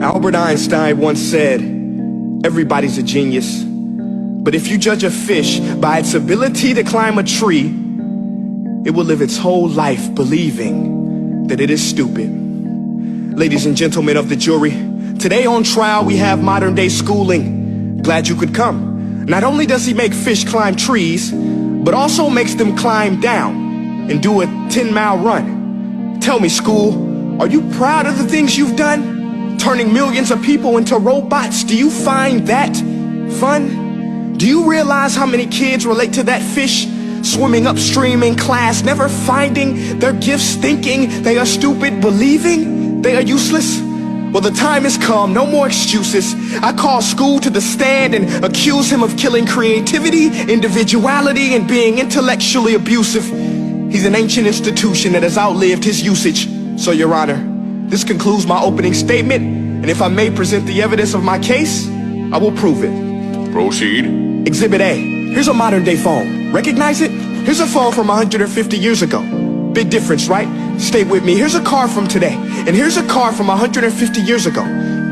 Albert Einstein once said, everybody's a genius, but if you judge a fish by its ability to climb a tree, it will live its whole life believing that it is stupid. Ladies and gentlemen of the jury, today on trial we have modern day schooling. Glad you could come. Not only does he make fish climb trees, but also makes them climb down and do a 10-mile run. Tell me, school, are you proud of the things you've done? Turning millions of people into robots, do you find that fun? Do you realize how many kids relate to that fish swimming upstream in class, never finding their gifts, thinking they are stupid, believing they are useless? Well, the time has come, no more excuses. I call school to the stand and accuse him of killing creativity, individuality, and being intellectually abusive. He's an ancient institution that has outlived his usage. So, Your Honor, this concludes my opening statement, and if I may present the evidence of my case, I will prove it. Proceed. Exhibit A. Here's a modern-day phone. Recognize it? Here's a phone from 150 years ago. Big difference, right? Stay with me. Here's a car from today, and here's a car from 150 years ago.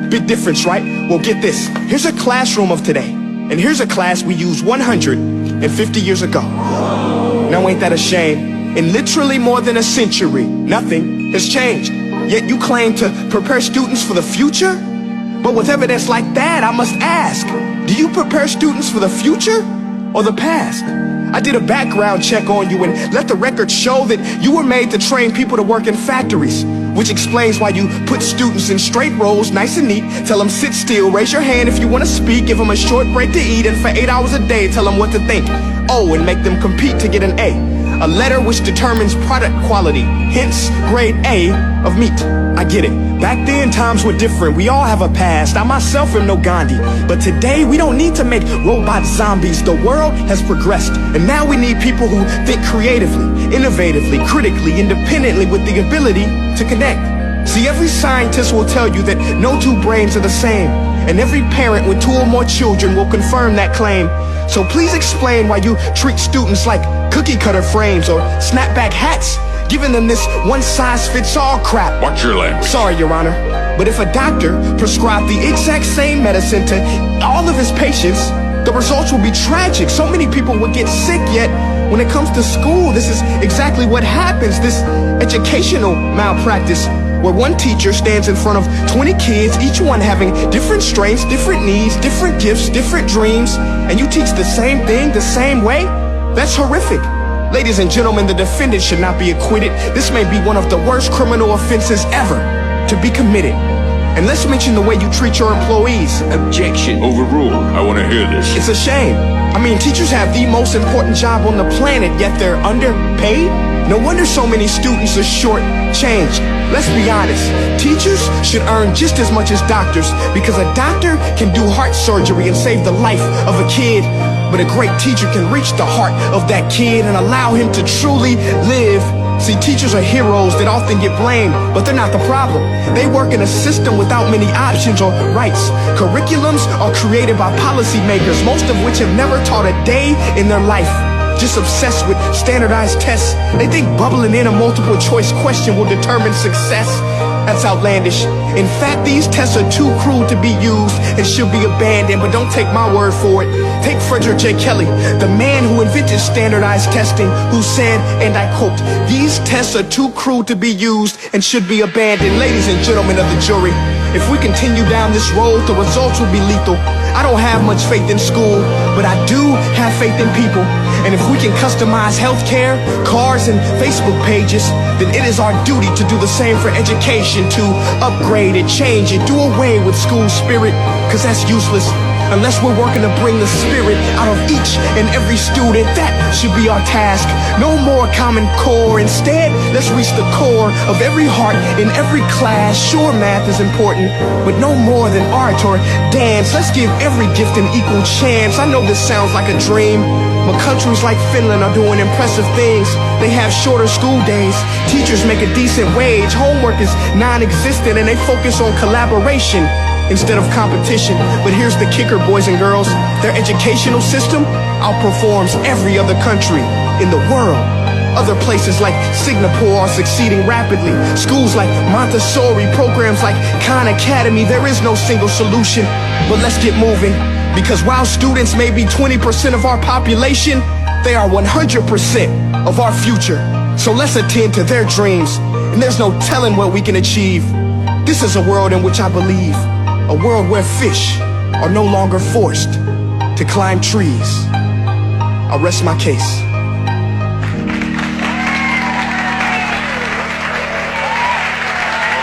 Big difference, right? Well, get this. Here's a classroom of today, and here's a class we used 150 years ago. Now, ain't that a shame? In literally more than a century, nothing has changed. Yet you claim to prepare students for the future? But with evidence like that, I must ask, do you prepare students for the future or the past? I did a background check on you and let the record show that you were made to train people to work in factories, which explains why you put students in straight rows, nice and neat, tell them sit still, raise your hand if you want to speak, give them a short break to eat, and for 8 hours a day tell them what to think. Oh, and make them compete to get an A letter which determines product quality, hence grade A of meat. I get it. Back then, times were different. We all have a past. I myself am no Gandhi. But today, we don't need to make robot zombies. The world has progressed. And now we need people who think creatively, innovatively, critically, independently, with the ability to connect. See, every scientist will tell you that no two brains are the same. And every parent with 2 or more children will confirm that claim. So please explain why you treat students like cookie cutter frames or snapback hats, giving them this one-size-fits-all crap. Watch your language. Sorry, Your Honor, but if a doctor prescribed the exact same medicine to all of his patients, the results will be tragic. So many people would get sick, yet when it comes to school, this is exactly what happens. This educational malpractice, where one teacher stands in front of 20 kids, each one having different strengths, different needs, different gifts, different dreams, and you teach the same thing the same way? That's horrific. Ladies and gentlemen, the defendant should not be acquitted. This may be one of the worst criminal offenses ever to be committed. And let's mention the way you treat your employees. Objection. Overruled. I want to hear this. It's a shame. I mean, teachers have the most important job on the planet, yet they're underpaid? No wonder so many students are short-changed. Let's be honest, teachers should earn just as much as doctors, because a doctor can do heart surgery and save the life of a kid, but a great teacher can reach the heart of that kid and allow him to truly live. See, teachers are heroes that often get blamed, but they're not the problem. They work in a system without many options or rights. Curriculums are created by policymakers, most of which have never taught a day in their life. Just obsessed with standardized tests. They think bubbling in a multiple choice question will determine success. That's outlandish. In fact, these tests are too cruel to be used and should be abandoned, but don't take my word for it. Take Frederick J. Kelly, the man who invented standardized testing, who said, and I quote, "These tests are too cruel to be used and should be abandoned." Ladies and gentlemen of the jury, if we continue down this road, the results will be lethal. I don't have much faith in school, but I do have faith in people. And if we can customize healthcare, cars, and Facebook pages, then it is our duty to do the same for education, to upgrade it, change it, do away with school spirit, because that's useless. Unless we're working to bring the spirit out of each and every student, that should be our task. No more Common Core. Instead, let's reach the core of every heart in every class. Sure, math is important, but no more than art or dance. Let's give every gift an equal chance. I know this sounds like a dream, but countries like Finland are doing impressive things. They have shorter school days. Teachers make a decent wage. Homework is non-existent, and they focus on collaboration instead of competition. But here's the kicker, boys and girls. Their educational system outperforms every other country in the world. Other places like Singapore are succeeding rapidly. Schools like Montessori, programs like Khan Academy, there is no single solution. But let's get moving, because while students may be 20% of our population, they are 100% of our future. So let's attend to their dreams, and there's no telling what we can achieve. This is a world in which I believe, a world where fish are no longer forced to climb trees. I'll rest my case.